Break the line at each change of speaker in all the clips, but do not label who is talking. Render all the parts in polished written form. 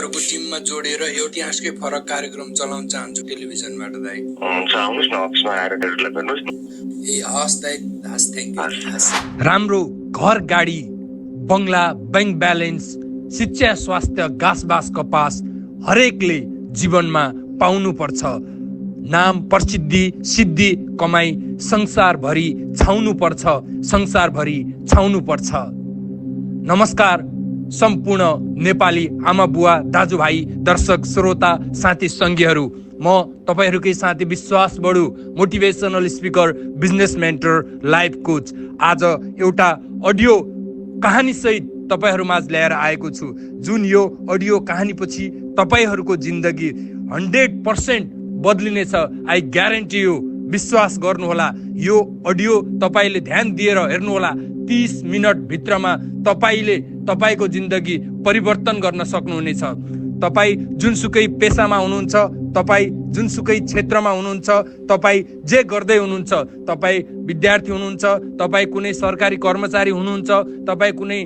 तपाईँहरूको टिममा जोडेर एउटै हाँसकै फरक कार्यक्रम चलाउन चाहन्छु टेलिभिजनबाट दाइ।
हुन्छ, आउनुहोस् न अफिसमा आएर डेटलाई गर्नुहोस् न।
ए हस् दाइ, हस्, थ्याङ्क यू।
राम्रो घर गाडी बङ्गला बैंक ब्यालेन्स शिक्षा स्वास्थ्य घाँसबास कपास हरेकले जीवनमा पाउनु पर्छ। नाम प्रसिद्धि सिद्धि कमाई संसारभरि छाउनु पर्छ, संसारभरि छाउनु पर्छ। नमस्कार सम्पूर्ण नेपाली आमा बुवा दाजुभाइ दर्शक श्रोता साथी सङ्गीहरू, म तपाईहरुकै साथी Bishwas Badu motivational speaker business mentor life coach आज एउटा अडियो कहानी सहित तपाईहरुमाझ ल्याएर आएको छु। जुन यो अडियो कहानी पछि तपाईहरुको जिन्दगी 100% बदलिनेछ। आई ग्यारेन्टी यु, विश्वास गर्नुहोला। यो अडियो तपाईले ध्यान दिएर हेर्नुहोला। 30 मिनट भित्रमा तपाईले तपाईको जिन्दगी परिवर्तन गर्न सक्नुहुनेछ। तपाई जुनसुकै पेशामा हुनुहुन्छ, तपाई जुनसुकै क्षेत्रमा हुनुहुन्छ, तपाई जे गर्दै हुनुहुन्छ, तपाई विद्यार्थी हुनुहुन्छ, तपाई कुनै सरकारी कर्मचारी हुनुहुन्छ, तपाई कुनै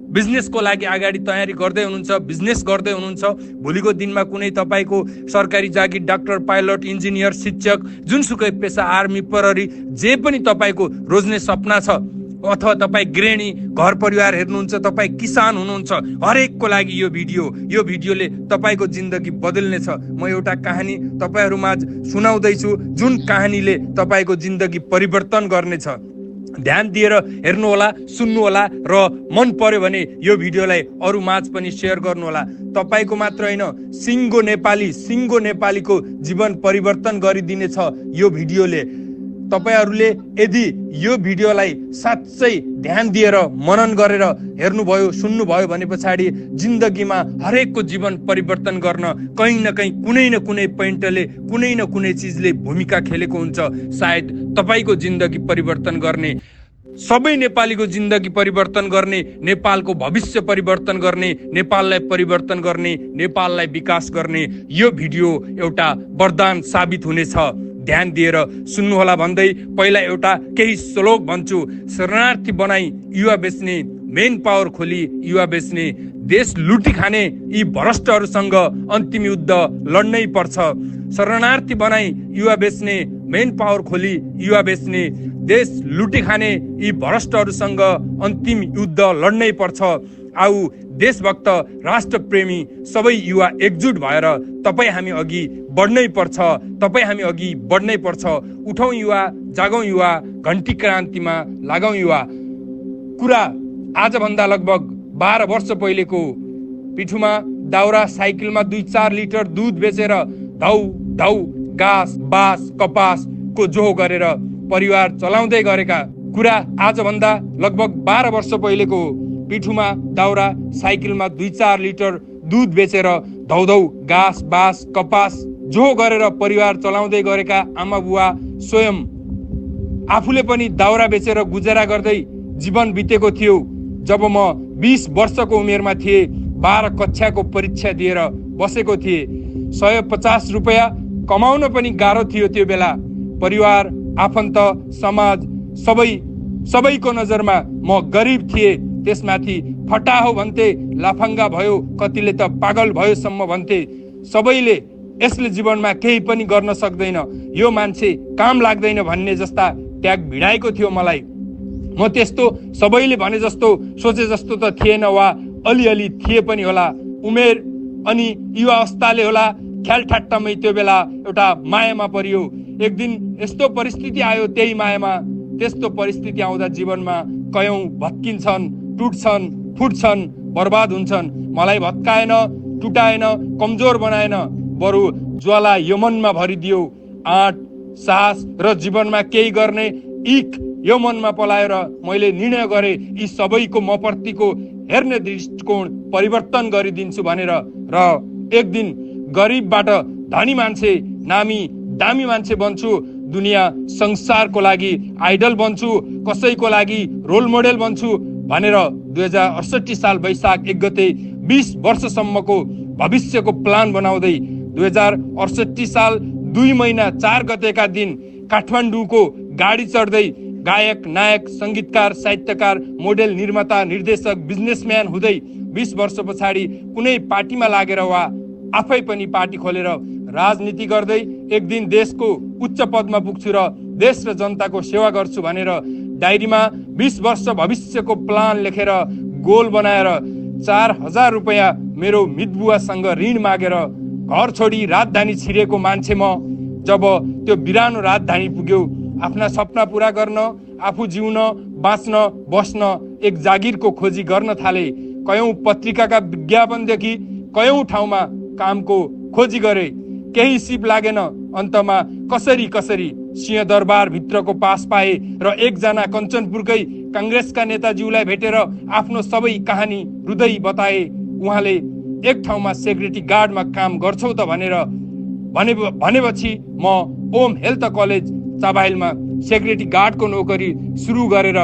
बिजनेसको लागि अगाडि तयारी गर्दै हुनुहुन्छ, बिजनेस गर्दै हुनुहुन्छ, भोलिको दिनमा कुनै तपाईको सरकारी जागिर डाक्टर पाइलट इन्जिनियर शिक्षक जुनसुकै पेशा आर्मी प्रहरी जे पनि तपाईको रोज्ने सपना छ, अथवा तपाई गृहिणी घर परिवार हेर्नुहुन्छ, तपाई किसान हुनुहुन्छ, हरेकको लागि यो भिडियोले तपाईको जिन्दगी बदल्नेछ। म एउटा कहानी तपाईहरुमाझ सुनाउँदैछु जुन कहानीले तपाईको जिन्दगी परिवर्तन गर्नेछ। ध्यान दिएर हेर्नुहोला, सुन्नुहोला र मन पर्यो भने यो भिडियोलाई अरू माझ पनि शेयर गर्नुहोला। तपाईको मात्र होइन, सिङ्गो नेपालीको जीवन परिवर्तन गरिदिनेछ यो भिडियोले। तपाईहरुले यदि यो भिडियोलाई साँच्चै ध्यान दिएर मनन गरेर हेर्नुभयो, सुन्नुभयो भने पछाडि जिन्दगीमा हरेकको जीवन परिवर्तन गर्न कहीँ न कहीँ कुनै न कुनै पोइन्टले कुनै न कुनै चिजले भूमिका खेलेको हुन्छ। सायद तपाईको जिन्दगी परिवर्तन गर्ने, सबै नेपालीको जिन्दगी परिवर्तन गर्ने, नेपालको भविष्य परिवर्तन गर्ने, नेपाललाई परिवर्तन गर्ने, नेपाललाई विकास गर्ने यो भिडियो एउटा वरदान साबित हुनेछ। ध्यान दिएर सुन्नुहोला भन्दै पहिला एउटा केही श्लोक भन्छु। शरणार्थी बनाई युवा बेच्ने, मेन पावर खोली युवा बेच्ने, देश लुटी खाने यी भ्रष्टहरूसँग अन्तिम युद्ध लड्नै पर्छ। शरणार्थी बनाई युवा बेच्ने, मेन पावर खोली युवा बेच्ने, देश लुटी खाने यी भ्रष्टहरूसँग अन्तिम युद्ध लड्नै पर्छ। आऊ देशभक्त राष्ट्रप्रेमी सबै युवा एकजुट भएर तपाई हामी अघि बढ्नै पर्छ, तपाई हामी अघि बढ्नै पर्छ। उठौं युवा, जागौं युवा, घण्टी क्रान्तिमा लागौं युवा। कुरा आजभन्दा लगभग 12 वर्ष पहिलेको। पिठुमा दाउरा साइकलमा 2-4 लिटर दुध बेचेर धौ घाँस बास कपासको जोहो गरेर परिवार चलाउँदै गरेका। कुरा आजभन्दा लगभग 12 वर्ष पहिलेको। पिठुमा दाउरा साइकलमा 2-4 लिटर दुध बेचेर धौ घाँस बास कपास जोहो गरेर परिवार चलाउँदै गरेका आमा बुवा स्वयं आफूले पनि दाउरा बेचेर गुजारा गर्दै जीवन बितेको थियो। जब म 20 वर्षको उमेरमा थिएँ, 12 कक्षाको परीक्षा दिएर बसेको थिएँ। 150 रुपैयाँ कमाउन पनि गाह्रो थियो त्यो बेला। परिवार आफन्त समाज सबैको नजरमा म गरिब थिएँ। त्यसमाथि फटाहो भन्थे, लाफाङ्गा भयो, कतिले त पागल भयोसम्म भन्थे। सबैले यसले जीवनमा केही पनि गर्न सक्दैन, यो मान्छे काम लाग्दैन भन्ने जस्ता ट्याग भिडाएको थियो मलाई। म त्यस्तो सबैले भने जस्तो सोचे जस्तो त थिएन, वा अलिअलि थिए पनि होला। उमेर अनि युवा अवस्थाले होला, ख्याल ठाट्टामै त्यो बेला एउटा मायामा परियो। एक दिन यस्तो परिस्थिति आयो त्यही मायामा। त्यस्तो परिस्थिति आउँदा जीवनमा कयौं भत्किन्छन्, टुट्छन्, फुट्छन्, बर्बाद हुन्छन्। मलाई भत्काएन, टुटाएन, कमजोर बनाएन, बरु ज्वाला यमनमा भरिदियो। आँट, साहस र जीवनमा केही गर्ने इक यो मनमा पलाएर मैले निर्णय गरेँ, यी सबैको म प्रतिको हेर्ने दृष्टिकोण परिवर्तन गरिदिन्छु भनेर। र एक दिन गरिबबाट धनी मान्छे, नामी दामी मान्छे बन्छु, दुनिया संसारको लागि आइडल बन्छु, कसैको लागि रोल मोडेल बन्छु भनेर 2068 साल वैशाख 1 गते 20 वर्षसम्मको भविष्यको प्लान बनाउँदै 2068 साल 2 महिना 4 गतेका दिन काठमाडौँको गाडी चढ्दै गायक, नायक, संगीतकार, साहित्यकार, मोडेल, निर्माता, निर्देशक, बिजनेसम्यान हुँदै 20 वर्ष पछाडि कुनै पार्टीमा लागेर वा आफै पनि पार्टी खोलेर राजनीति गर्दै एक दिन देशको उच्च पदमा पुग्छु र देश र जनताको सेवा गर्छु भनेर डायरीमा 20 वर्ष भविष्यको प्लान लेखेर गोल बनाएर 4,000 रुपैयाँ मेरो मितबुवासँग ऋण मागेर घर छोडी राजधानी छिरेको मान्छे म जब त्यो बिरानो राजधानी पुग्यो आफ्ना सपना पूरा गर्न, आफू जिउन, बाँच्न, बस्न एक जागिरको खोजी गर्न थाले। कयौं पत्रिकाका विज्ञापनदेखि कयौं ठाउँमा कामको खोजी गरे, केही सिप लागेन। अन्तमा कसरी सिंहदरबार भित्रको पास पाए र एकजना कञ्चनपुरकै काङ्ग्रेसका नेताज्यूलाई भेटेर आफ्नो सबै कहानी हृदय बताए। उहाँले एक ठाउँमा सेक्युरिटी गार्डमा काम गर्छौ त भनेपछि म ओम हेल्थ कलेज चाबाहिलमा सेक्युरिटी गार्डको नोकरी सुरु गरेर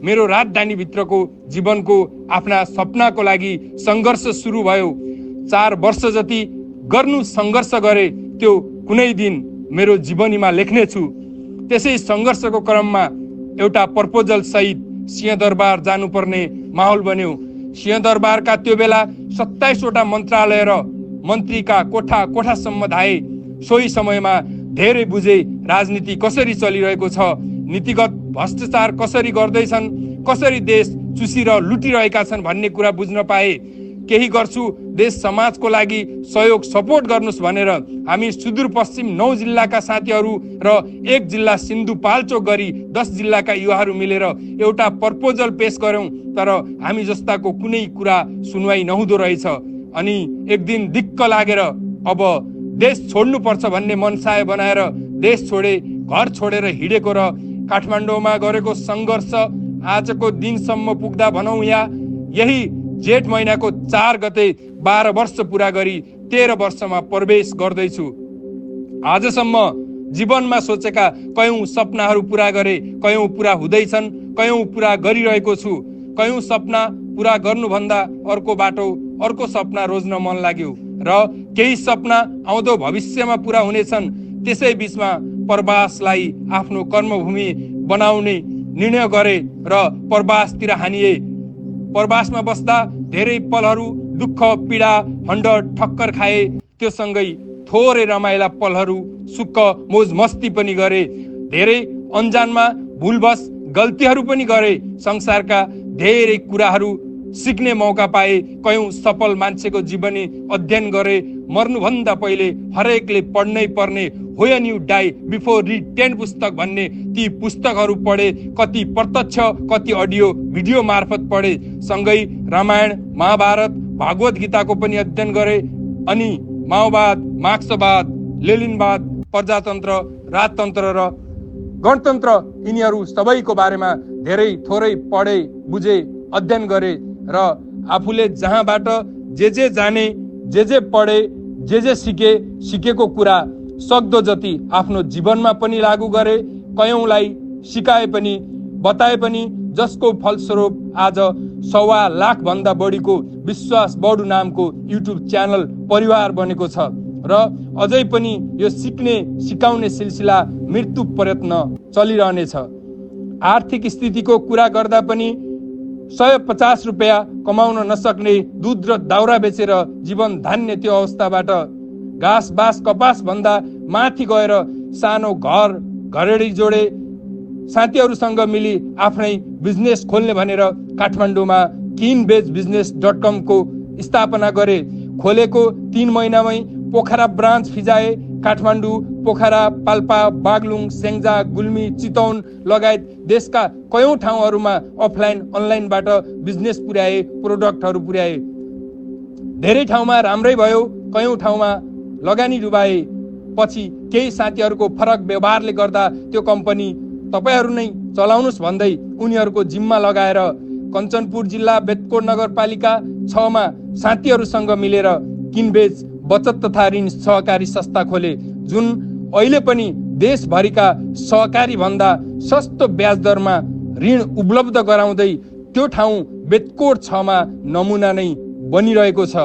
मेरो राजधानी भित्रको जीवनको आफ्ना सपनाको लागि सङ्घर्ष सुरु भयो। 4 वर्ष जति गर्नु सङ्घर्ष गरे, त्यो कुनै दिन मेरो जीवनीमा लेख्नेछु। त्यसै सङ्घर्षको क्रममा एउटा प्रपोजल सहित सिंहदरबार जानुपर्ने माहौल बन्यो। सिंहदरबारका त्यो बेला 27 वटा मन्त्रालय र मन्त्रीका कोठासम्म धाए। सोही समयमा धेरै बुझे राजनीति कसरी चलिरहेको छ, नीतिगत भ्रष्टाचार कसरी गर्दैछन्, कसरी देश चुसिर लुटिरहेका छन् भन्ने कुरा बुझ्न पाए। केही गर्छु देश समाजको लागि सहयोग सपोर्ट गर्नुस् भनेर हामी सुदूरपश्चिम 9 जिल्लाका साथीहरू र 1 जिल्ला सिन्धुपाल्चोक गरी 10 जिल्लाका युवाहरू मिलेर एउटा प्रपोजल पेश गर्यौं। तर हामी जस्ताको कुनै कुरा सुनवाई नहुँदो रहेछ। अनि एक दिन दिक्क लागेर अब देश छोड्नुपर्छ भन्ने मनसाय बनाएर देश छोडे, घर छोडेर हिँडेको र काठमाडौँमा गरेको सङ्घर्ष आजको दिनसम्म पुग्दा भनौँ या यही जेठ महिनाको 4 गते 12 वर्ष पुरा गरी 13 वर्षमा प्रवेश गर्दैछु। आजसम्म जीवनमा सोचेका कयौं सपनाहरू पुरा गरे, कयौं पुरा हुँदैछन्, कयौं पुरा गरिरहेको छु। कयौं सपना पुरा गर्नुभन्दा अर्को बाटो, अर्को सपना रोज्न मन लाग्यो र केही सपना आउँदो भविष्यमा पुरा हुनेछन्। त्यसै बीचमा प्रवासलाई आफ्नो कर्मभूमि बनाउने निर्णय गरे र प्रवासतिर हानिए। प्रवासमा बस्दा धेरै पलहरू दुःख, पीडा, हण्ड ठक्कर खाए। त्यो सँगै थोरै रमाइला पलहरू, सुख, मोज मस्ती पनि गरे। धेरै अन्जानमा भुलवश गल्तीहरू पनि गरे। संसारका धेरै कुराहरू सिक्ने मौका पाए। कयौं सफल मान्छेको जीवनी अध्ययन गरे। मर्नुभन्दा पहिले हरेकले पढ्नै पर्ने when you die before read 10 पुस्तक भन्ने ती पुस्तकहरू पढे। कति प्रत्यक्ष, कति अडियो भिडियो मार्फत पढे। सँगै रामायण, महाभारत, भागवत गीताको पनि अध्ययन गरे। अनि माओवाद, मार्क्सवाद, लेनिनवाद, प्रजातन्त्र, राजतन्त्र र गणतन्त्र यिनीहरू सबैको बारेमा धेरै थोरै पढे, बुझे, अध्ययन गरे र आफूले जहाँबाट जे जाने, जे पढे, जे सिकेको कुरा सक्दो जति आफ्नो जीवनमा पनि लागू गरे। कयौंलाई सिकाए पनि, बताए पनि, जसको फलस्वरूप आज 1.25 लाख भन्दा बढीको विश्वास बढु नामको युट्युब च्यानल परिवार बनेको छ र अझै पनि यो सिक्ने, सिकाउने सिलसिला मृत्यु प्रयत्न चलिरहनेछ। आर्थिक स्थितिको कुरा गर्दा पनि 150 रुपैयाँ कमाउन नसक्ने, दुध र दाउरा बेचेर जीवन धान्ने त्यो अवस्थाबाट घाँस बाँस कपास भन्दा माथि गएर सानो घर घरेडी जोडे। साथीहरूसँग मिली आफ्नै बिजनेस खोल्ने भनेर काठमाडौँमा kinbezbusiness.com को स्थापना गरे। खोलेको 3 महिनामै पोखरा ब्रान्च फिजाए। काठमाडौँ, पोखरा, पाल्पा, बागलुङ, स्याङ्जा, गुल्मी, चितवन लगायत देशका कयौं ठाउँहरूमा अफलाइन अनलाइनबाट बिजनेस पुर्याए, प्रोडक्टहरू पुर्याए। धेरै ठाउँमा राम्रै भयो, कयौं ठाउँमा लगानी डुबाए। पछि केही साथीहरूको फरक व्यवहारले गर्दा त्यो कम्पनी तपाईहरू नै चलाउनुस् भन्दै उनीहरूको जिम्मा लगाएर कञ्चनपुर जिल्ला बेतकोट नगरपालिका 6 मा साथीहरूसँग मिलेर किनबेच बचत तथा ऋण सहकारी संस्था खोले, जुन अहिले पनि देशभरिका सहकारी भन्दा सस्तो ब्याज दरमा ऋण उपलब्ध गराउँदै त्यो ठाउँ बेतकोट 6 मा नमुना नै बनिरहेको छ।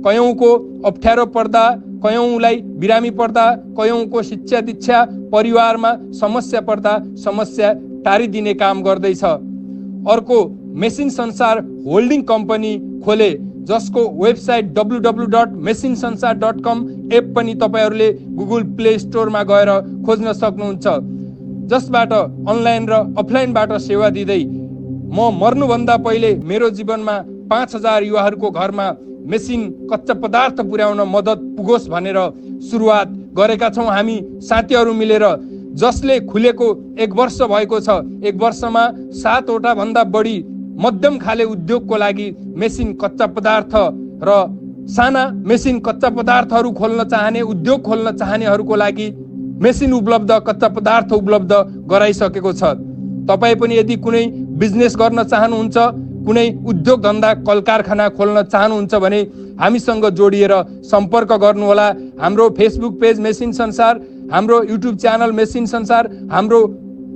कयौंको अप्ठ्यारो पर्दा, कयौंलाई बिरामी पर्दा, कयौंको शिक्षा दीक्षा परिवारमा समस्या पर्दा समस्या टारिदिने काम गर्दैछ। अर्को मेसिन संसार होल्डिङ कम्पनी खोले, जसको वेबसाइट www.mesinsansar.com एप पनि तपाईहरूले गुगल प्ले स्टोरमा गएर खोज्न सक्नुहुन्छ, जसबाट अनलाइन र अफलाइनबाट सेवा दिँदै म मर्नुभन्दा पहिले मेरो जीवनमा 5000 युवाहरूको घरमा मेसिन कच्चा पदार्थ पुर्याउन मद्दत पुगोस् भनेर सुरुवात गरेका छौँ हामी साथीहरू मिलेर, जसले खुलेको 1 वर्ष भएको छ। 1 वर्षमा 7वटा भन्दा बढी मध्यम खाले उद्योगको लागि मेसिन कच्चा पदार्थ र साना मेसिन कच्चा पदार्थहरू खोल्न चाहने, उद्योग खोल्न चाहनेहरूको लागि मेसिन उपलब्ध, कच्चा पदार्थ उपलब्ध गराइसकेको छ। तपाईँ पनि यदि कुनै बिजनेस गर्न चाहनुहुन्छ, कुनै उद्योग धन्दा कल कारखाना खोल्न चाहनुहुन्छ भने हामीसँग जोडिएर सम्पर्क गर्नुहोला। हाम्रो फेसबुक पेज मेसिन संसार, हाम्रो युट्युब च्यानल मेसिन संसार, हाम्रो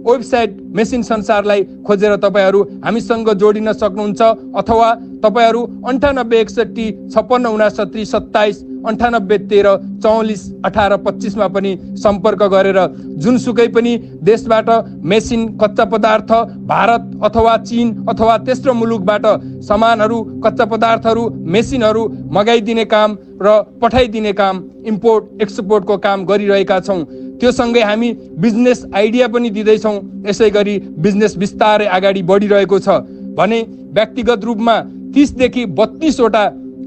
वेबसाइट मेसिन संसारलाई खोजेर तपाईँहरू हामीसँग जोडिन सक्नुहुन्छ, अथवा तपाईँहरू 9861 56 69 27 98 13 44 18 25 मा पनि सम्पर्क गरेर जुनसुकै पनि देशबाट मेसिन कच्चा पदार्थ भारत अथवा चीन अथवा तेस्रो मुलुकबाट सामानहरू, कच्चा पदार्थहरू, मेसिनहरू मगाइदिने काम र पठाइदिने काम, इम्पोर्ट एक्सपोर्टको काम गरिरहेका छौँ। त्यो सँगै हामी बिजनेस आइडिया पनि दिँदैछौँ। यसै गरी बिजनेस बिस्तारै अगाडि बढिरहेको छ भने व्यक्तिगत रूपमा 30 देखि 32 वटा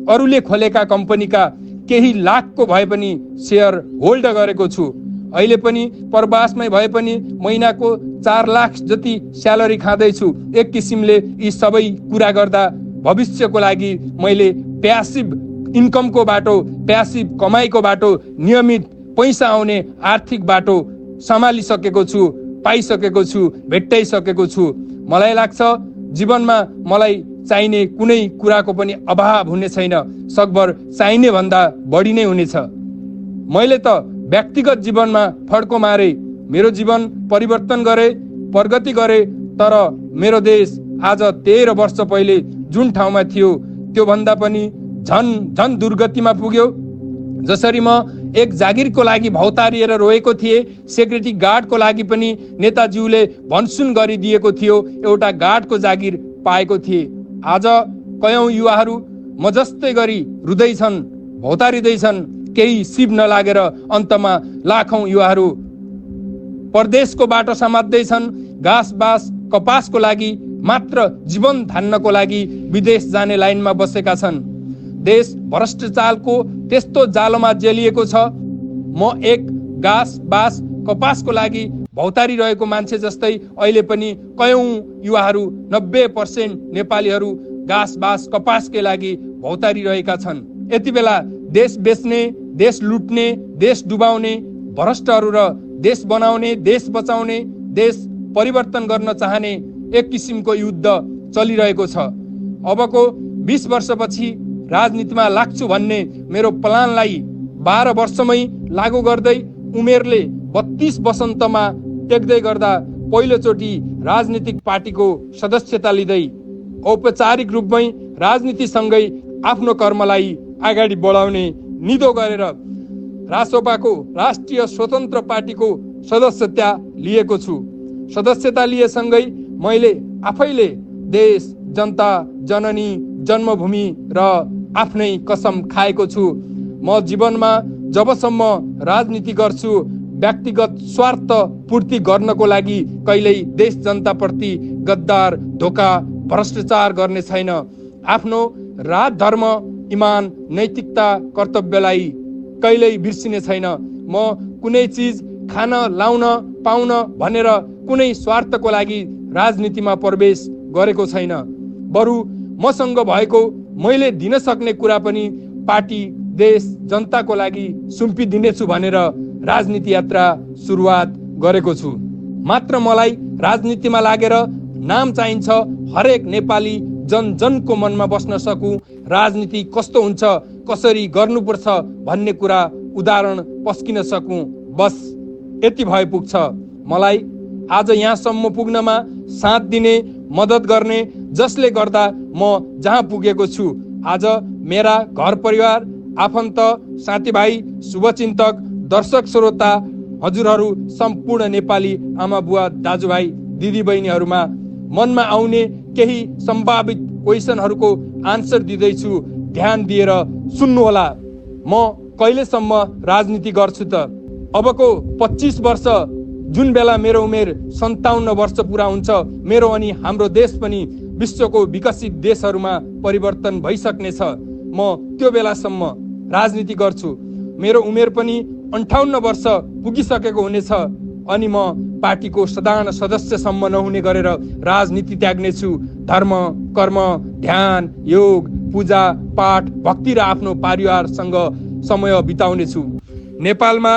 अरूले खोलेका कम्पनीका केही लाखको भए पनि सेयर होल्ड गरेको छु। अहिले पनि प्रवासमै भए पनि महिनाको 4 लाख जति स्यालेरी खाँदैछु। एक किसिमले यी सबै कुरा गर्दा भविष्यको लागि मैले प्यासिभ इन्कमको बाटो, प्यासिभ कमाइको बाटो, नियमित पैसा आउने आर्थिक बाटो सम्हालिसकेको छु, पाइसकेको छु, भेट्टाइसकेको छु। मलाई लाग्छ जीवनमा मलाई चाहिने कुनै कुराको पनि अभाव हुने छैन, सकभर चाहिने भन्दा बढी नै हुनेछ। मैले त व्यक्तिगत जीवनमा फड्को मारे, मेरो जीवन परिवर्तन गरे, प्रगति गरे, तर मेरो देश आज 13 वर्ष पहिले जुन ठाउँमा थियो त्यो भन्दा पनि झन दुर्गतिमा पुग्यो। जसरी म एक जागिरको लागि भौतारिएर रोएको थिएँ, सेक्युरिटी गार्डको लागि पनि नेताज्यूले भनसुन गरिदिएको थियो, एउटा गार्डको जागिर पाएको थिएँ। आज कयौं युवाहरू म जस्तै गरी रुँदैछन्, भौतारिँदैछन्, केही सिप नलागेर अन्तमा लाखौं युवाहरू परदेशको बाटो समात्दैछन्। घाँस बाँस कपासको लागि मात्र जीवन धान्नको लागि विदेश जाने लाइनमा बसेका छन्। देश भ्रष्टाचारको त्यस्तो जालोमा जेलिएको छ। म एक घाँस बाँस कपासको लागि भौतारिरहेको मान्छे जस्तै अहिले पनि कयौं युवाहरू 90% नेपालीहरू घाँस बाँस कपासकै लागि भौतारिरहेका छन्। यति बेला देश बेच्ने, देश लुट्ने, देश डुबाउने भ्रष्टहरू र देश बनाउने, देश बचाउने, देश परिवर्तन गर्न चाहने एक किसिमको युद्ध चलिरहेको छ। अबको 20 वर्षपछि राजनीतिमा लाग्छु भन्ने मेरो प्लानलाई 12 वर्षमै लागू गर्दै उमेरले 32 वसन्तमा टेक्दै गर्दा पहिलोचोटि राजनीतिक पार्टीको सदस्यता लिँदै औपचारिक रूपमै राजनीतिसँगै आफ्नो कर्मलाई अगाडि बढाउने निधो गरेर रासोपाको राष्ट्रिय स्वतन्त्र पार्टीको सदस्यता लिएको छु। सदस्यता लिएसँगै मैले आफैले देश, जनता, जननी, जन्मभूमि र आफ्नै कसम खाएको छु। म जीवनमा जबसम्म राजनीति गर्छु व्यक्तिगत स्वार्थ पूर्ति गर्नको लागि कहिल्यै देश जनताप्रति गद्दार, धोका, भ्रष्टाचार गर्ने छैन। आफ्नो राज, धर्म, इमान, नैतिकता, कर्तव्यलाई कहिल्यै बिर्सिने छैन। म कुनै चिज खान, लाउन, पाउन भनेर कुनै स्वार्थको लागि राजनीतिमा प्रवेश गरेको छैन। बरु मसँग भएको मैले दिन सक्ने कुरा पनि पार्टी, देश, जनताको लागि सुम्पिदिनेछु भनेर राजनीति यात्रा सुरुवात गरेको छु। मात्र मलाई राजनीतिमा लागेर नाम चाहिन्छ, हरेक नेपाली जनको मनमा बस्न सकूं, राजनीति कस्तो हुन्छ, कसरी गर्नुपर्छ भन्ने कुरा उदाहरण पस्किन सकूं। बस यति भए पुग्छ। मलाई आज यहाँसम्म पुग्नमा साथ दिने, मद्दत गर्ने, जसले गर्दा म जहाँ पुगेको छु। आज मेरा घर परिवार, आफन्त, साथीभाइ, शुभचिन्तक, दर्शक श्रोता हजुरहरू सम्पूर्ण नेपाली आमा बुवा, दाजुभाइ, दिदी बहिनीहरूमा मनमा आउने केही सम्भावित क्वेसनहरूको आन्सर दिँदैछु, ध्यान दिएर सुन्नुहोला। म कहिलेसम्म राजनीति गर्छु त? अबको 25 वर्ष, जुन बेला मेरो उमेर 57 वर्ष पुरा हुन्छ, मेरो अनि हाम्रो देश पनि विश्वको विकसित देशहरूमा परिवर्तन भइसक्नेछ। म त्यो बेलासम्म राजनीति गर्छु। मेरो उमेर पनि 58 वर्ष पुगिसकेको हुनेछ अनि म पार्टीको साधारण सदस्यसम्म नहुने गरेर राजनीति त्याग्नेछु। धर्म, कर्म, ध्यान, योग, पूजा पाठ, भक्ति र आफ्नो परिवारसँग समय बिताउनेछु। नेपालमा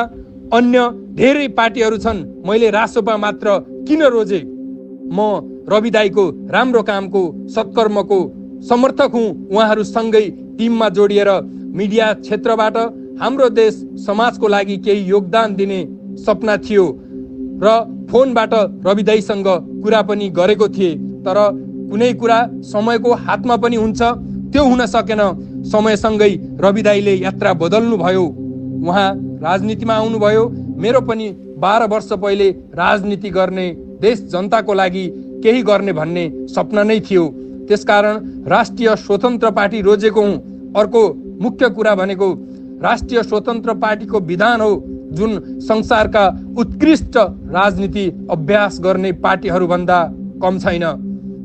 अन्य धेरै पार्टीहरू छन्, मैले रासोपा मात्र किन रोजे? म रवि दाईको राम्रो कामको, सत्कर्मको समर्थक हुँ। उहाँहरूसँगै टिममा जोडिएर मिडिया क्षेत्रबाट हाम्रो देश समाजको लागि केही योगदान दिने सपना थियो र फोनबाट रवि दाईसँग कुरा पनि गरेको थिएँ, तर कुनै कुरा समयको हातमा पनि हुन्छ, त्यो हुन सकेन। समयसँगै रवि दाईले यात्रा बदल्नु भयो, उहाँ राजनीतिमा आउनुभयो। मेरो पनि 12 वर्ष पहिले राजनीति गर्ने, देश जनताको लागि केही गर्ने भन्ने सपना नै थियो। त्यसकारण राष्ट्रिय स्वतन्त्र पार्टी रोजेको हुँ। अर्को मुख्य कुरा भनेको राष्ट्रिय स्वतन्त्र पार्टीको विधान हो, जुन संसारका उत्कृष्ट राजनीति अभ्यास गर्ने पार्टीहरूभन्दा कम छैन।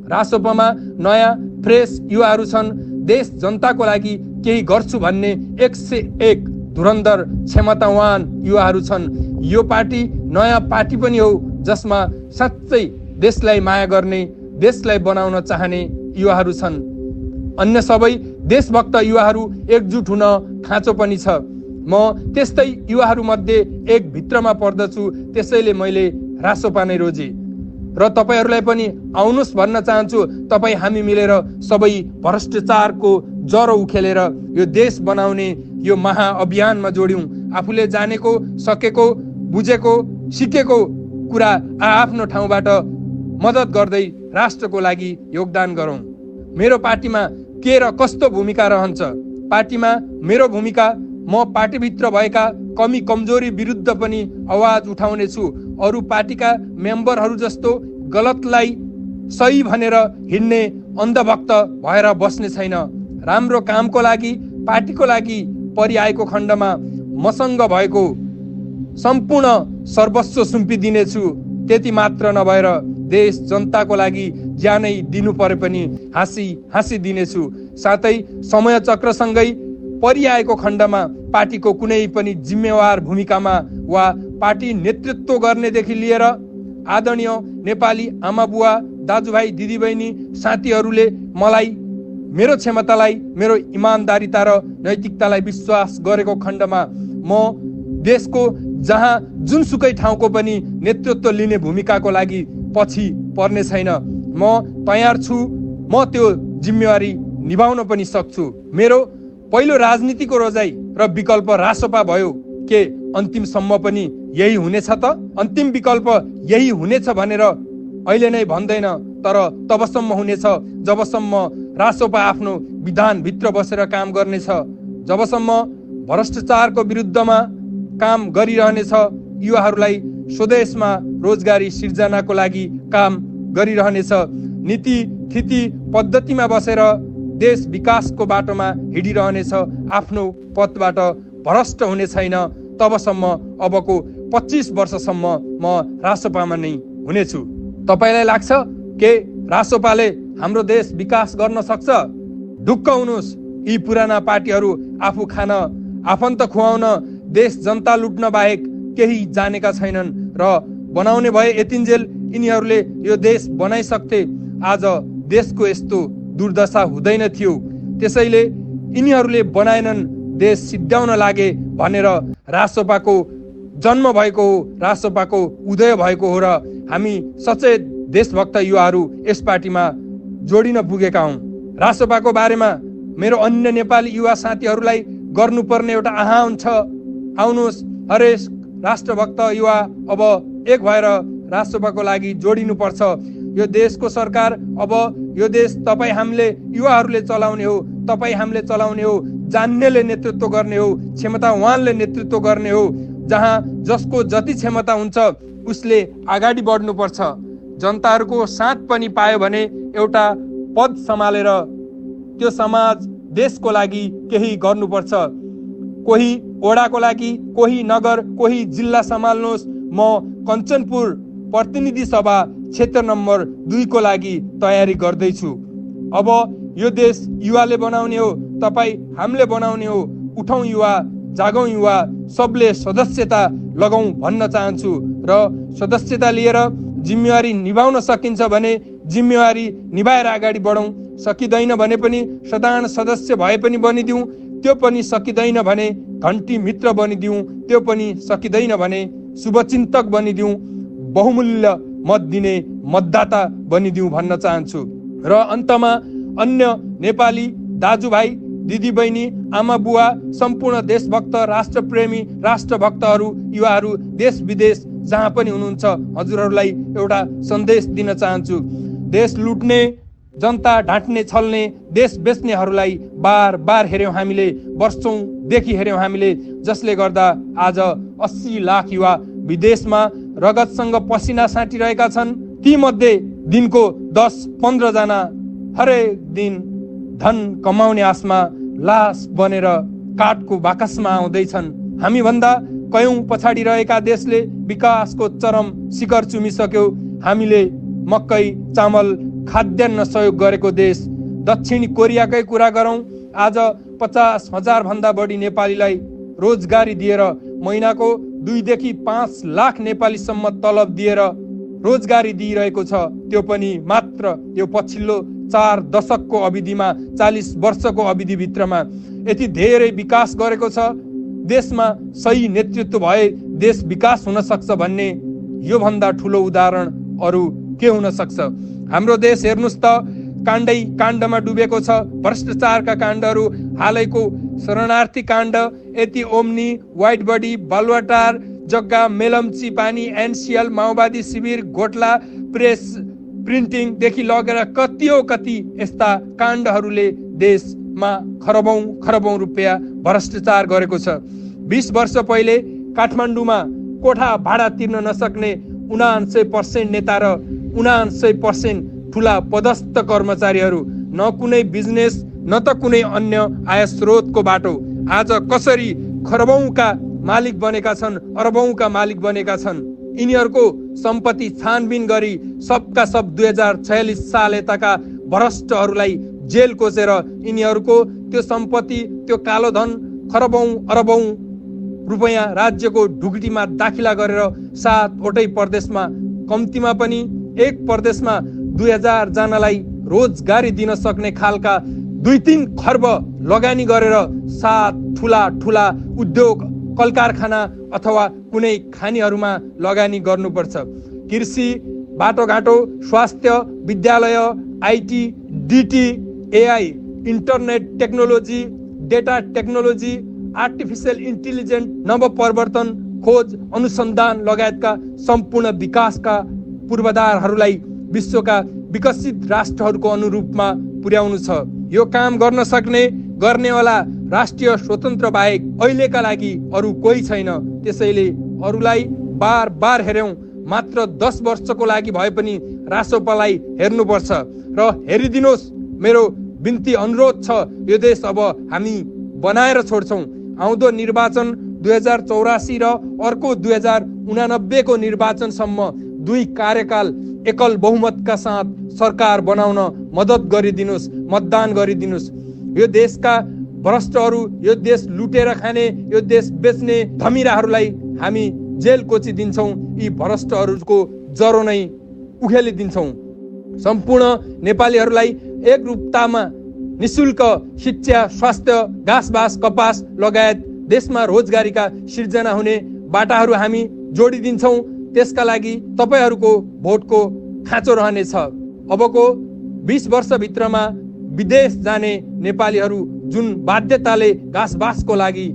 रासोपामा नयाँ फ्रेस युवाहरू छन्, देश जनताको लागि केही गर्छु भन्ने 101 धुरन्धर क्षमतावान युवाहरू छन्। यो पार्टी नयाँ पार्टी पनि हो, जसमा साँच्चै देशलाई माया गर्ने, देशलाई बनाउन चाहने युवाहरू छन्। अन्य सबै देशभक्त युवाहरू एकजुट हुन खाँचो पनि छ। म त्यस्तै युवाहरू मध्ये एक भित्रमा पर्दछु, त्यसैले मैले रासोपा नै रोजे र तपाईहरूलाई पनि आउनुहोस् भन्न चाहन्छु। तपाईँ हामी मिलेर सबै भ्रष्टाचारको जरो उखेलेर यो देश बनाउने यो महाअभियानमा जोड्यौँ। आफूले जानेको, सकेको, बुझेको, सिकेको कुरा आफ्नो ठाउँबाट मद्दत गर्दै राष्ट्रको लागि योगदान गरौँ। मेरो पार्टीमा के र कस्तो भूमिका रहन्छ? पार्टीमा मेरो भूमिका, म पार्टीभित्र भएका कमी कमजोरी विरुद्ध पनि आवाज उठाउनेछु। अरू पार्टीका मेम्बरहरू जस्तो गलतलाई सही भनेर हिँड्ने अन्धभक्त भएर बस्ने छैन। राम्रो कामको लागि, पार्टीको लागि परिआएको खण्डमा मसँग भएको सम्पूर्ण सर्वस्व सुम्पिदिनेछु। त्यति मात्र नभएर देश जनताको लागि ज्यानै दिनु परे पनि हाँसी दिनेछु। साथै समय चक्रसँगै परिआएको खण्डमा पार्टीको कुनै पनि जिम्मेवार भूमिकामा वा पार्टी नेतृत्व गर्नेदेखि लिएर आदरणीय नेपाली आमा बुवा, दाजुभाइ, दिदीबहिनी, साथीहरूले मलाई, मेरो क्षमतालाई, मेरो इमान्दारिता र नैतिकतालाई विश्वास गरेको खण्डमा म देशको जहाँ जुनसुकै ठाउँको पनि नेतृत्व लिने भूमिकाको लागि पछि पर्ने छैन। म तयार छु, म त्यो जिम्मेवारी निभाउन पनि सक्छु। मेरो पहिलो राजनीतिको रोजाइ र विकल्प रासोपा भयो। के अन्तिमसम्म पनि यही हुनेछ त? अन्तिम विकल्प यही हुनेछ भनेर अहिले नै भन्दैन, तर तबसम्म हुनेछ जबसम्म रासोपा आफ्नो विधानभित्र बसेर काम गर्नेछ, जबसम्म भ्रष्टाचारको विरुद्धमा काम गरिरहनेछ, युवाहरूलाई स्वदेशमा रोजगारी सिर्जनाको लागि काम गरिरहनेछ, नीति थिति पद्धतिमा बसेर देश विकासको बाटोमा हिँडिरहनेछ, आफ्नो पथबाट भ्रष्ट हुने छैन, तबसम्म अबको 25 वर्षसम्म म रासोपामा नै हुनेछु। तपाईँलाई लाग्छ के रासोपाले हाम्रो देश विकास गर्न सक्छ? ढुक्क हुनुहोस्, यी पुराना पार्टीहरू आफू खान, आफन्त खुवाउन, देश जनता लुट्न बाहेक केही जानेका छैनन् र बनाउने भए यतिन्जेल यिनीहरूले यो देश बनाइसक्थे। आज देशको यस्तो दुर्दशा हुँदैन थियो। त्यसैले यिनीहरूले बनाएनन्, देश सिद्ध्याउन लागे भनेर रासोपाको जन्म भएको हो, रासोपाको उदय भएको हो र हामी सचेत देशभक्त युवाहरू यस पार्टीमा जोडिन पुगेका हौँ। रासोपाको बारेमा मेरो अन्य नेपाली युवा साथीहरूलाई गर्नुपर्ने एउटा आह्वान छ, आउनुहोस् हरेक राष्ट्रभक्त युवा अब एक भएर रासोपाको लागि जोडिनुपर्छ। यो देशको सरकार, अब यो देश तपाईँ हामीले युवाहरूले चलाउने हो, तपाईँ हामीले चलाउने हो, जान्नेले नेतृत्व गर्ने हो, क्षमतावानले नेतृत्व गर्ने हो। जहाँ जसको जति क्षमता हुन्छ उसले अगाडि बढ्नुपर्छ। जनताहरूको साथ पनि पायो भने एउटा पद सम्हालेर त्यो समाज देशको लागि केही गर्नुपर्छ। कोही ओडाको लागि, कोही नगर, कोही जिल्ला सम्हाल्नुहोस्। म कञ्चनपुर प्रतिनिधि सभा क्षेत्र नम्बर 2 को लागि तयारी गर्दैछु। अब यो देश युवाले बनाउने हो, तपाईँ हामीले बनाउने हो। उठौँ युवा, जागौँ युवा, सबले सदस्यता लगाउँ भन्न चाहन्छु। र सदस्यता लिएर जिम्मेवारी निभाउन सकिन्छ भने जिम्मेवारी निभाएर अगाडि बढौँ। सकिँदैन भने पनि साधारण सदस्य भए पनि बनिदिउँ। त्यो पनि सकिँदैन भने घन्टी मित्र बनिदिउँ। त्यो पनि सकिँदैन भने शुभचिन्तक बनिदिउँ। बहुमूल्य मत दिने मतदाता बनिदिउँ भन्न चाहन्छु। र अन्तमा अन्य नेपाली दाजुभाइ, दिदीबहिनी, आमा बुवा, सम्पूर्ण देशभक्त, राष्ट्रप्रेमी, राष्ट्रभक्तहरू, युवाहरू देश विदेश जहाँ पनि हुनुहुन्छ, हजुरहरूलाई एउटा सन्देश दिन चाहन्छु। देश लुट्ने, जनता ढाँट्ने, छल्ने, देश बेच्नेहरूलाई बार बार हेऱ्यौँ हामीले, वर्षौँदेखि हेऱ्यौँ हामीले, जसले गर्दा आज 80 लाख युवा विदेशमा रगतसँग पसिना साटिरहेका छन्। ती मध्ये दिनको 10-15 जना हरेक दिन धन कमाउने आशमा लास बनेर काठको बाकसमा आउँदैछन्। हामीभन्दा कयौं पछाडि रहेका देशले विकासको चरम शिखर चुमिसक्यो। हामीले मकै, चामल, खाद्यान्न सहयोग गरेको देश। दक्षिणी कोरियाकै कुरा गरौँ, आज 50,000 भन्दा बढी नेपालीलाई रोजगारी दिएर महिनाको 2 देखि 5 लाख नेपालीसम्म तलब दिएर रोजगारी दिइरहेको छ। त्यो पनि मात्र यो पछिल्लो 4 दशकको अवधिमा, 40 वर्षको अवधिभित्रमा यति धेरै विकास गरेको छ। देशमा सही नेतृत्व भए देश विकास हुन सक्छ भन्ने यो भन्दा ठुलो उदाहरण अरू के हुन सक्छ। हाम्रो देश हेर्नुस् त काण्डै काण्डमा डुबेको छ। भ्रष्टाचारका काण्डहरू, हालैको शरणार्थी काण्ड, यति ओम्नी, व्हाइट बडी, बालुवाटार, जग्गा, मेलम्ची पानी, एनसीएल, माओवादी शिविर, गोटला, प्रेस प्रिन्टिङदेखि लगेर कति यस्ता काण्डहरूले देशमा खरबौं रुपियाँ भ्रष्टाचार गरेको छ। 20 वर्ष पहिले काठमाडौँमा कोठा भाडा तिर्न नसक्ने 79% नेता र 79% ठुला पदस्थ कर्मचारीहरू, न कुनै बिजनेस न त कुनै अन्य आय स्रोतको बाटो, आज कसरी खरबौंका मालिक बनेका छन्, अरबौंका मालिक बनेका छन्। यिनीहरूको सम्पत्ति छानबिन गरी सबका सब 2046 साल यताका भ्रष्टहरूलाई जेल कोसेर यिनीहरूको त्यो सम्पत्ति, त्यो कालो धन, खरबौं अरबौं रुपैयाँ राज्यको ढुकुटीमा दाखिला गरेर 7वटै प्रदेशमा, कम्तीमा पनि एक प्रदेशमा 2000 जनालाई रोजगारी दिन सक्ने खालका 2-3 खर्ब लगानी गरेर 7 ठुला उद्योग, कल कारखाना अथवा कुनै खानीहरूमा लगानी गर्नुपर्छ। कृषि, बाटोघाटो, स्वास्थ्य, विद्यालय, आइटी, डिटी, AI, internet technology, data technology, artificial intelligence, नवप्रवर्तन, खोज, अनुसन्धान लगायतका सम्पूर्ण विकासका पूर्वाधारहरूलाई विश्वका विकसित राष्ट्रहरूको अनुरूपमा पुर्याउनु छ। यो काम गर्न सक्ने, गर्नेवाला राष्ट्रिय स्वतन्त्र बाहेक अहिलेका लागि अरू कोही छैन। त्यसैले अरूलाई बार बार हेर्यौं, मात्र 10 वर्षको लागि भए पनि रासोपालाई हेर्नुपर्छ र हेरिदिनुहोस्। मेरो बिन्ती अनुरोध छ, यो देश अब हामी बनाएर छोड्छौँ। आउँदो निर्वाचन 2084 र अर्को 2089 को निर्वाचनसम्म 2 कार्यकाल एकल बहुमतका साथ सरकार बनाउन मद्दत गरिदिनुहोस्, मतदान गरिदिनुहोस्। यो देशका भ्रष्टहरू, यो देश लुटेर खाने, यो देश बेच्ने धमिराहरूलाई हामी जेल कोचिदिन्छौँ। यी भ्रष्टहरूको जरो नै उखेलिदिन्छौँ। सम्पूर्ण नेपालीहरूलाई एकरूपतामा निशुल्क शिक्षा, स्वास्थ्य, घाँसबास, कपास लगायत देशमा रोजगारीका सिर्जना हुने बाटाहरू हामी जोडिदिन्छौँ। त्यसका लागि तपाईहरूको भोटको खाँचो रहनेछ। अबको 20 वर्षभित्रमा विदेश जाने नेपालीहरू जुन बाध्यताले घाँसबासको लागि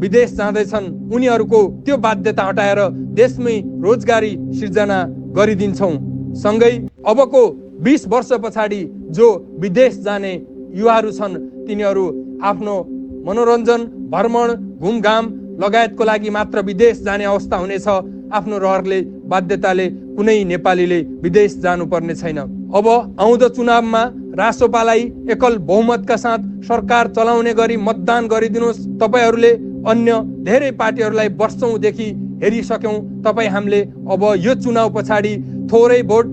विदेश जाँदैछन्, उनीहरूको त्यो बाध्यता हटाएर देशमै रोजगारी सिर्जना गरिदिन्छौँ। सँगै अबको 20 वर्ष पछाडि जो विदेश जाने युवाहरू छन्, तिनीहरू आफ्नो मनोरञ्जन, भ्रमण, घुमघाम लगायतको लागि मात्र विदेश जाने अवस्था हुनेछ। आफ्नो रहरले, बाध्यताले कुनै नेपालीले विदेश जानुपर्ने छैन। अब आउँदो चुनावमा रासोपालाई एकल बहुमतका साथ सरकार चलाउने गरी मतदान गरिदिनुहोस्। तपाईँहरूले अन्य धेरै पार्टीहरूलाई वर्षौंदेखि हेरिसक्यौं। तपाईँ हामीले अब यो चुनाव पछाडि थोरै भोट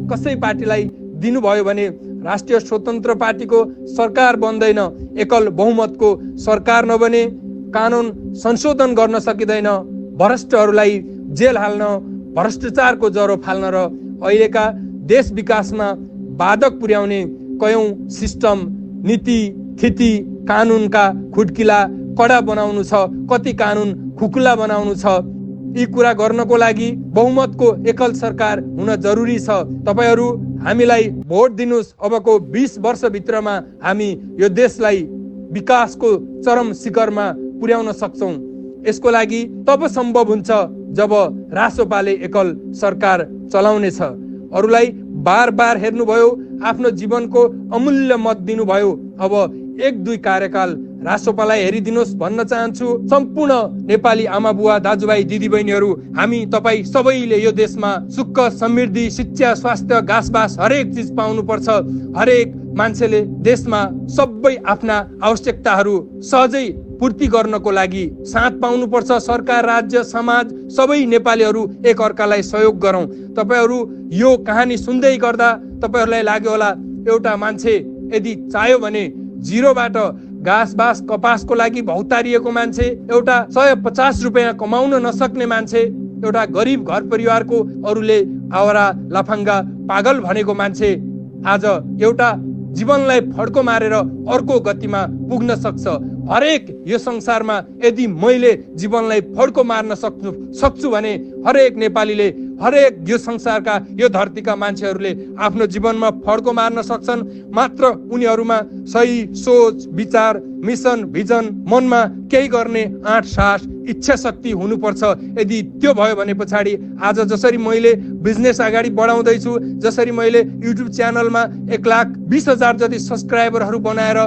कसै पार्टीलाई दिनुभयो भने राष्ट्रिय स्वतन्त्र पार्टीको सरकार बन्दैन, एकल बहुमतको सरकार नबने, कानुन संशोधन गर्न सकिँदैन, भ्रष्टहरूलाई जेल हाल्न, भ्रष्टाचारको जरो फाल्न र अहिलेका देश विकासमा बाधक पुर्याउने कयौं सिस्टम, नीति, थिति, कानुनका खुड्किला कडा बनाउनु छ, कति कानुन खुकुला बनाउनु छ। यी कुरा गर्नको लागि बहुमतको एकल सरकार हुन जरुरी छ। तपाईहरू हामीलाई भोट दिनुस्। अबको 20 वर्षभित्रमा हामी यो देशलाई विकासको चरम शिखरमा पुर्याउन सक्छौं। यसको लागि तब सम्भव हुन्छ जब रासोपाले एकल सरकार चलाउनेछ। अरूलाई बार बार हेर्नुभयो, आफ्नो जीवनको अमूल्य मत दिनुभयो। अब 1-2 कार्यकाल रासोपालाई हेरिदिनुहोस् भन्न चाहन्छु। सम्पूर्ण नेपाली आमा बुवा, दाजुभाइ, दिदीबहिनीहरू, हामी तपाईँ सबैले यो देशमा सुख, समृद्धि, शिक्षा, स्वास्थ्य, घाँसबास हरेक चिज पाउनुपर्छ। हरेक मान्छेले देशमा सबै आफ्ना आवश्यकताहरू सहजै पूर्ति गर्नको लागि साथ पाउनुपर्छ। सरकार, राज्य, समाज सबै नेपालीहरू एक अर्कालाई सहयोग गरौँ। तपाईहरू यो कहानी सुन्दै गर्दा तपाईहरूलाई लाग्यो होला एउटा मान्छे यदि चाह्यो भने जिरोबाट घाँसबास कपासको लागि भौतारिएको मान्छे, एउटा 150 रुपियाँ कमाउन नसक्ने मान्छे, एउटा गरिब घर परिवारको अरूले आवारा लाफाङ्गा पागल भनेको मान्छे आज एउटा जीवनलाई फड्को मारेर अर्को गतिमा पुग्न सक्छ। हरेक यो संसारमा यदि मैले जीवनलाई फड्को मार्न सक्छु भने हरेक नेपालीले, हरेक यो संसारका, यो धरतीका मान्छेहरूले आफ्नो जीवनमा फड्को मार्न सक्छन्। मात्र उनीहरूमा सही सोच, विचार, मिसन, भिजन, मनमा केही गर्ने आँट, साहस, इच्छा शक्ति हुनुपर्छ। यदि त्यो भयो भने पछाडि आज जसरी मैले बिजनेस अगाडि बढाउँदैछु, जसरी मैले युट्युब च्यानलमा 1,20,000 जति सब्सक्राइबरहरू बनाएर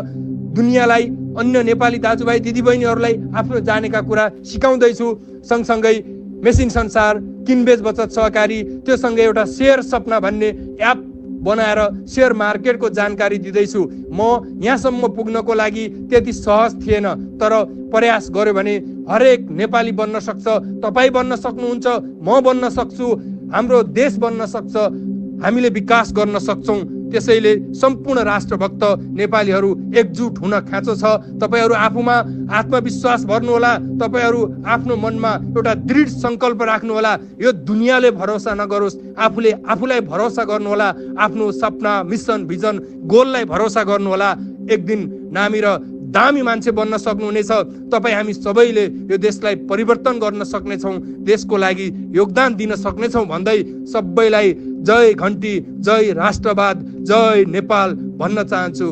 दुनियाँलाई, अन्य नेपाली दाजुभाइ दिदीबहिनीहरूलाई आफ्नो जानेका कुरा सिकाउँदैछु, सँगसँगै मेसिन संसार, किनबेच बचत सहकारी, त्यो सँगै एउटा शेयर सपना भन्ने एप बनाएर शेयर मार्केटको जानकारी दिँदैछु। म यहाँसम्म पुग्नको लागि त्यति सहज थिएन, तर प्रयास गर्यो भने हरेक नेपाली बन्न सक्छ। तपाईँ बन्न सक्नुहुन्छ, म बन्न सक्छु, हाम्रो देश बन्न सक्छ, हामीले विकास गर्न सक्छौँ। त्यसैले सम्पूर्ण राष्ट्रभक्त नेपालीहरू एकजुट हुन खाँचो छ। तपाईहरू आफूमा आत्मविश्वास भर्नुहोला। तपाईहरू आफ्नो मनमा एउटा दृढ संकल्प राख्नुहोला। यो दुनियाँले भरोसा नगरोस्, आफूले आफूलाई भरोसा गर्नुहोला। आफ्नो सपना, मिसन, भिजन, गोललाई भरोसा गर्नुहोला। एक दिन नामी र दामी मान्छे बन्न सक्नुहुनेछ। तपाईँ हामी सबैले यो देशलाई परिवर्तन गर्न सक्नेछौँ, देशको लागि योगदान दिन सक्नेछौँ भन्दै सबैलाई जय घन्टी, जय राष्ट्रवाद, जय नेपाल भन्न चाहन्छु।